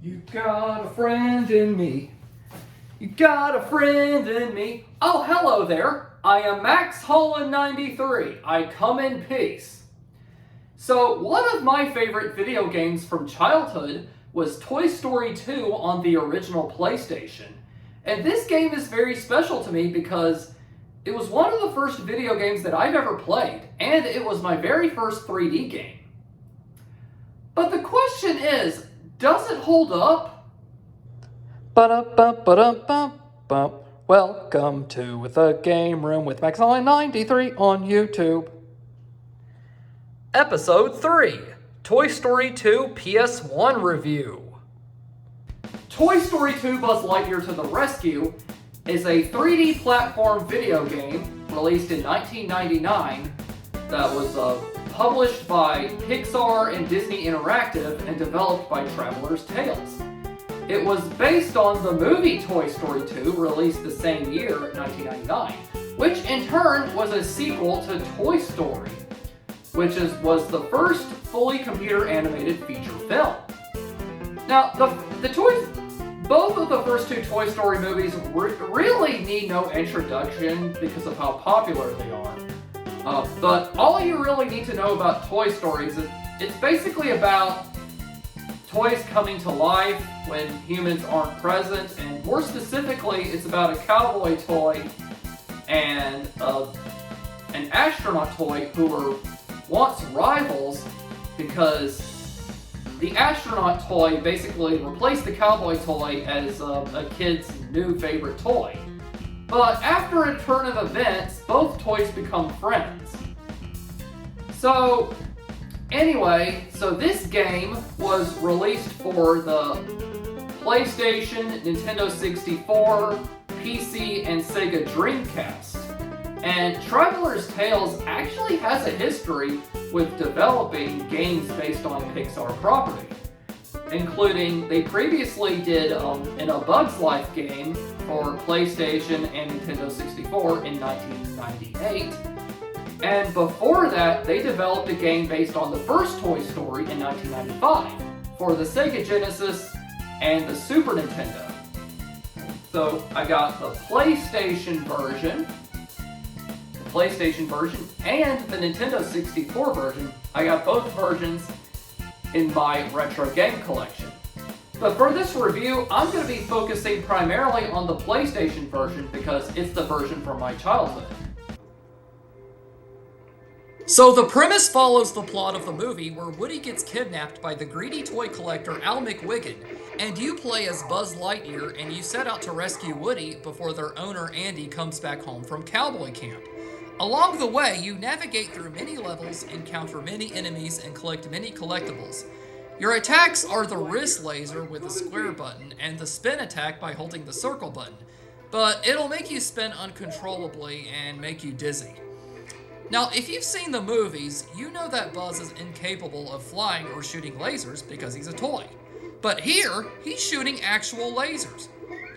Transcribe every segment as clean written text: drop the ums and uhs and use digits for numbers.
You got a friend in me. You got a friend in me. Oh, hello there. I am Max Holland 93. I come in peace. So, one of my favorite video games from childhood was Toy Story 2 on the original PlayStation. And this game is very special to me because it was one of the first video games that I've ever played, and it was my very first 3D game. But the question is, does it hold up? Welcome to the Game Room with Max Holland 93 on YouTube. Episode 3, Toy Story 2 PS1 Review. Toy Story 2 Buzz Lightyear to the Rescue is a 3D platform video game released in 1999 that was published by Pixar and Disney Interactive and developed by Traveller's Tales. It was based on the movie Toy Story 2, released the same year, 1999, which in turn was a sequel to Toy Story, which was the first fully computer animated feature film. Now, both of the first two Toy Story movies really need no introduction because of how popular they are. But all you really need to know about Toy Story is it's basically about toys coming to life when humans aren't present, and more specifically, it's about a cowboy toy and an astronaut toy who were once rivals because the astronaut toy basically replaced the cowboy toy as a kid's new favorite toy. But after a turn of events, both toys become friends. So this game was released for the PlayStation, Nintendo 64, PC, and Sega Dreamcast. And Traveller's Tales actually has a history with developing games based on Pixar property, including they previously did an A Bug's Life game for PlayStation and Nintendo 64 in 1998. And before that, they developed a game based on the first Toy Story in 1995 for the Sega Genesis and the Super Nintendo. So I got the PlayStation version and the Nintendo 64 version. I got both versions in my retro game collection. But for this review, I'm going to be focusing primarily on the PlayStation version because it's the version from my childhood. So the premise follows the plot of the movie where Woody gets kidnapped by the greedy toy collector Al McWiggin, and you play as Buzz Lightyear and you set out to rescue Woody before their owner Andy comes back home from cowboy camp. Along the way, you navigate through many levels, encounter many enemies, and collect many collectibles. Your attacks are the wrist laser with the square button and the spin attack by holding the circle button, but it'll make you spin uncontrollably and make you dizzy. Now, if you've seen the movies, you know that Buzz is incapable of flying or shooting lasers because he's a toy. But here, he's shooting actual lasers.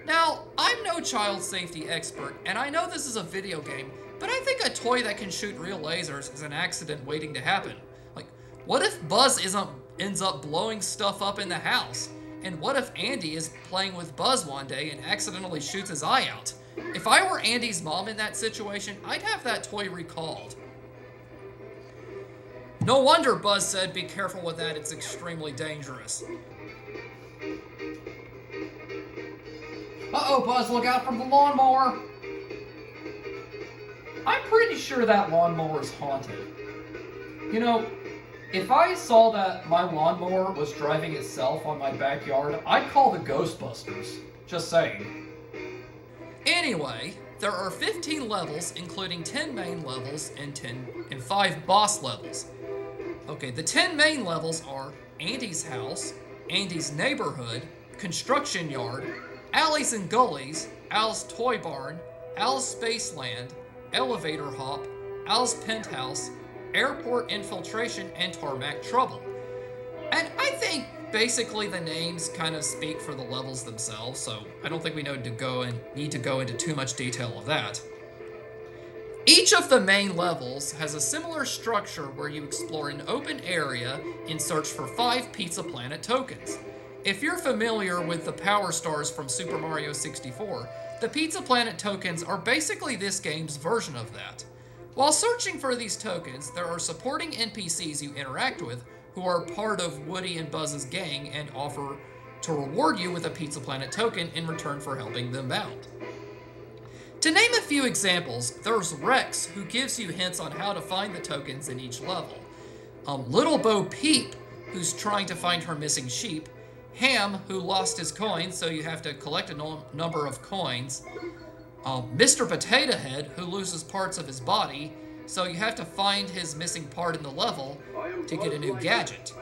Now, I'm no child safety expert, and I know this is a video game, but I think a toy that can shoot real lasers is an accident waiting to happen. Like, what if Buzz ends up blowing stuff up in the house? And what if Andy is playing with Buzz one day and accidentally shoots his eye out? If I were Andy's mom in that situation, I'd have that toy recalled. No wonder Buzz said, "Be careful with that, it's extremely dangerous." Uh-oh, Buzz, look out for the lawnmower! I'm pretty sure that lawnmower is haunted. You know, if I saw that my lawnmower was driving itself on my backyard, I'd call the Ghostbusters. Just saying. Anyway, there are 15 levels, including 10 main levels and 5 boss levels. Okay, the 10 main levels are Andy's house, Andy's neighborhood, construction yard, alleys and gullies, Al's toy barn, Al's spaceland, elevator hop, Al's penthouse, airport infiltration, and tarmac trouble. And I think basically the names kind of speak for the levels themselves, so I don't think we need to go into too much detail of that. Each of the main levels has a similar structure where you explore an open area in search for 5 Pizza Planet tokens. If you're familiar with the Power Stars from Super Mario 64, the Pizza Planet tokens are basically this game's version of that. While searching for these tokens, there are supporting NPCs you interact with who are part of Woody and Buzz's gang and offer to reward you with a Pizza Planet token in return for helping them out. To name a few examples, there's Rex, who gives you hints on how to find the tokens in each level. Little Bo Peep, who's trying to find her missing sheep. Ham, who lost his coins, so you have to collect a number of coins. Mr. Potato Head, who loses parts of his body, so you have to find his missing part in the level to get a new gadget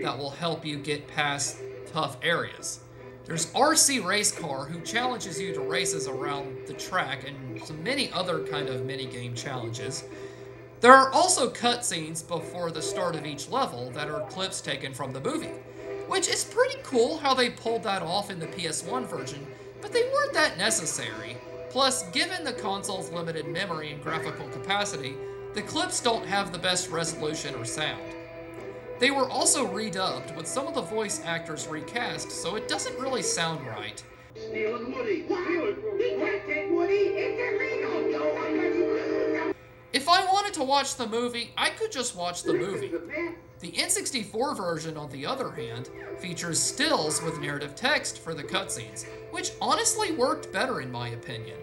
that will help you get past tough areas. There's RC Race Car, who challenges you to races around the track, and some many other kind of mini-game challenges. There are also cutscenes before the start of each level that are clips taken from the movie, which is pretty cool how they pulled that off in the PS1 version, but they weren't that necessary. Plus, given the console's limited memory and graphical capacity, the clips don't have the best resolution or sound. They were also redubbed, with some of the voice actors recast, so it doesn't really sound right. Stealing Woody! He can't take Woody! It's illegal! No one can... If I wanted to watch the movie, I could just watch the movie. The N64 version, on the other hand, features stills with narrative text for the cutscenes, which honestly worked better in my opinion.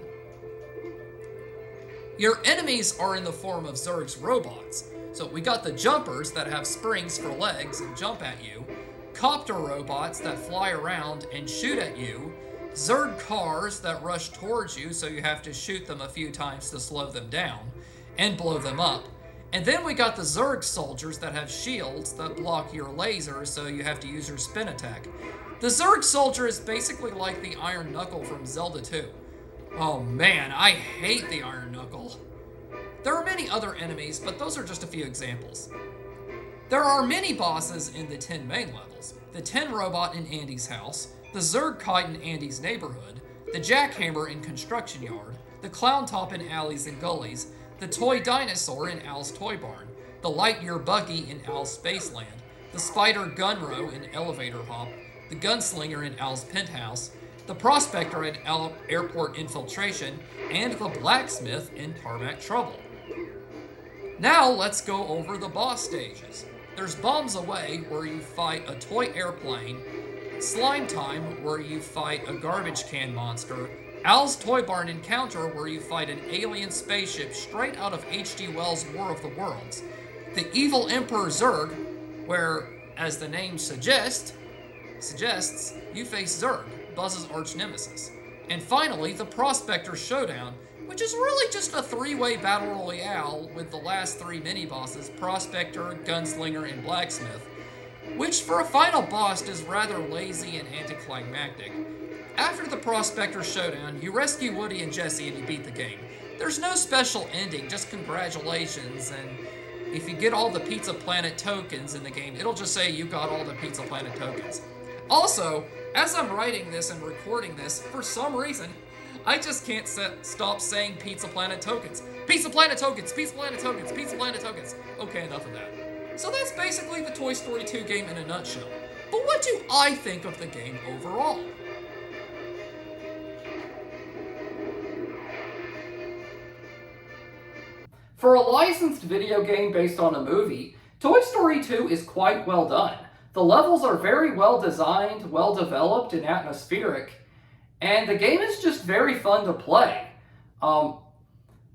Your enemies are in the form of Zurg's robots. So we got the jumpers that have springs for legs and jump at you, copter robots that fly around and shoot at you, Zurg cars that rush towards you so you have to shoot them a few times to slow them down and blow them up. And then we got the Zurg soldiers that have shields that block your lasers so you have to use your spin attack. The Zurg soldier is basically like the Iron Knuckle from Zelda 2. Oh man, I hate the Iron Knuckle. There are many other enemies, but those are just a few examples. There are many bosses in the 10 main levels. The Tin Robot in Andy's house, the Zurg Kite in Andy's neighborhood, the Jackhammer in Construction Yard, the Clown Top in Alleys and Gullies, the Toy Dinosaur in Al's Toy Barn, the Lightyear Buggy in Al's Spaceland, the Spider Gunrow in Elevator Hop, the Gunslinger in Al's Penthouse, the Prospector in Al Airport Infiltration, and the Blacksmith in Tarmac Trouble. Now let's go over the boss stages. There's Bombs Away, where you fight a toy airplane, Slime Time, where you fight a garbage can monster, Al's Toy Barn Encounter, where you fight an alien spaceship straight out of H.G. Wells' War of the Worlds, the Evil Emperor Zurg, where, as the name suggests, you face Zurg, Buzz's arch nemesis. And finally, the Prospector Showdown, which is really just a three-way battle royale with the last three mini-bosses, Prospector, Gunslinger, and Blacksmith, which for a final boss is rather lazy and anticlimactic. After the Prospector Showdown, you rescue Woody and Jesse and you beat the game. There's no special ending, just congratulations, and if you get all the Pizza Planet tokens in the game, it'll just say you got all the Pizza Planet tokens. Also, as I'm writing this and recording this, for some reason, I just can't stop saying Pizza Planet tokens. Pizza Planet tokens, Pizza Planet tokens, Pizza Planet tokens. Okay, enough of that. So that's basically the Toy Story 2 game in a nutshell. But what do I think of the game overall? For a licensed video game based on a movie, Toy Story 2 is quite well done. The levels are very well designed, well developed, and atmospheric, and the game is just very fun to play.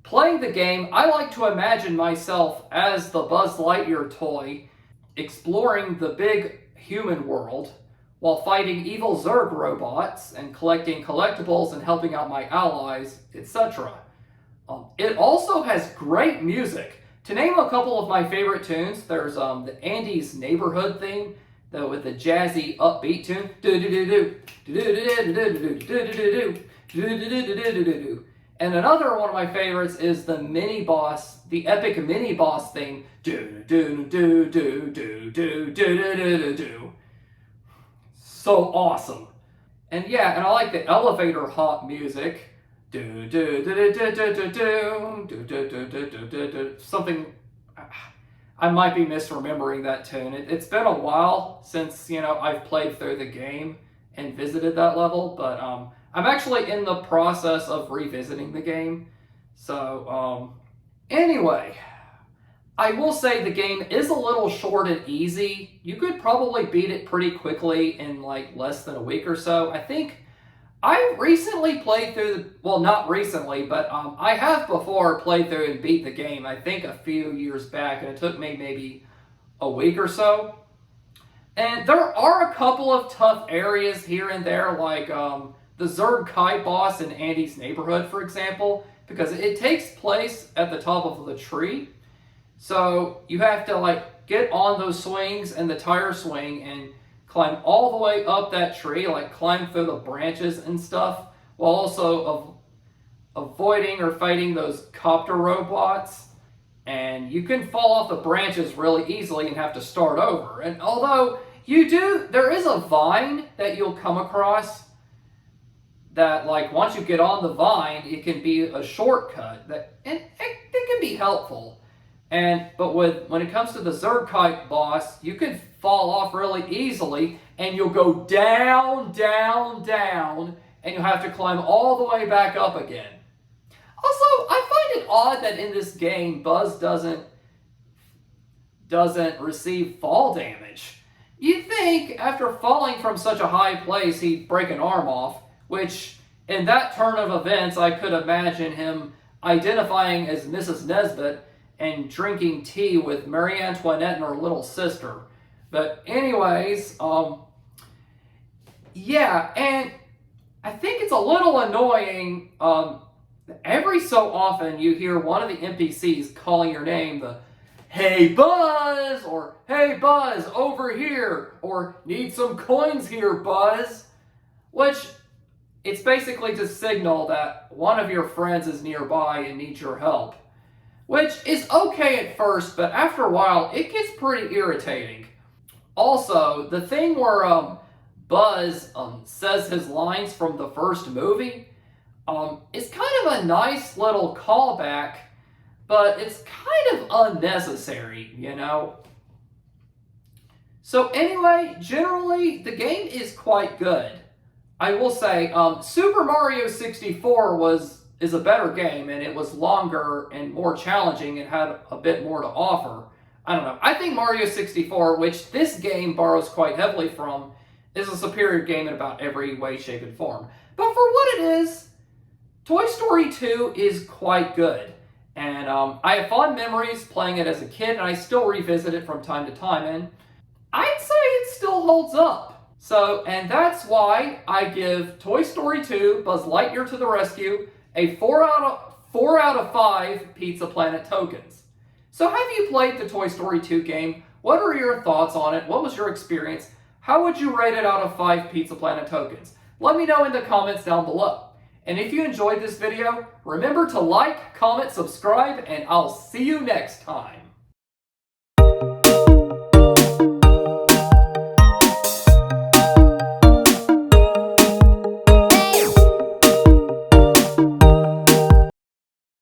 Playing the game, I like to imagine myself as the Buzz Lightyear toy, exploring the big human world, while fighting evil Zurg robots, and collecting collectibles and helping out my allies, etc. It also has great music. To name a couple of my favorite tunes, there's the Andy's Neighborhood theme, with the jazzy upbeat tune. And another one of my favorites is the the epic mini boss theme. So awesome. And yeah, and I like the elevator hop music. Something, I might be misremembering that tune. It's been a while since, I've played through the game and visited that level, but I'm actually in the process of revisiting the game. So, anyway, I will say the game is a little short and easy. You could probably beat it pretty quickly in like less than a week or so. I think I recently played through, well, not recently, but I have before played through and beat the game, I think a few years back, and it took me maybe a week or so. And there are a couple of tough areas here and there, like the Zerg Kai boss in Andy's neighborhood, for example, because it takes place at the top of the tree. So you have to like get on those swings and the tire swing and climb all the way up that tree, like climb through the branches and stuff, while also avoiding or fighting those copter robots. And you can fall off the branches really easily and have to start over. And although there is a vine that you'll come across that, like, once you get on the vine, it can be a shortcut and it can be helpful. But when it comes to the Zergkite boss, you can fall off really easily, and you'll go down, down, down, and you'll have to climb all the way back up again. Also, I find it odd that in this game, Buzz doesn't receive fall damage. You'd think after falling from such a high place, he'd break an arm off, which in that turn of events, I could imagine him identifying as Mrs. Nesbit and drinking tea with Marie Antoinette and her little sister. But anyways, yeah, and I think it's a little annoying. Every so often you hear one of the NPCs calling your name, "Hey Buzz," or "Hey Buzz, over here," or "Need some coins here, Buzz," which it's basically to signal that one of your friends is nearby and needs your help. Which is okay at first, but after a while, it gets pretty irritating. Also, the thing where Buzz says his lines from the first movie is kind of a nice little callback, but it's kind of unnecessary, So anyway, generally, the game is quite good. I will say, Super Mario 64 is a better game, and it was longer and more challenging and had a bit more to offer. I don't know. I think Mario 64, which this game borrows quite heavily from, is a superior game in about every way, shape, and form. But for what it is, Toy Story 2 is quite good. And I have fond memories playing it as a kid, and I still revisit it from time to time, and I'd say it still holds up. And that's why I give Toy Story 2, Buzz Lightyear to the Rescue, a 4 out of 5 Pizza Planet tokens. So have you played the Toy Story 2 game? What are your thoughts on it? What was your experience? How would you rate it out of 5 Pizza Planet tokens? Let me know in the comments down below. And if you enjoyed this video, remember to like, comment, subscribe, and I'll see you next time.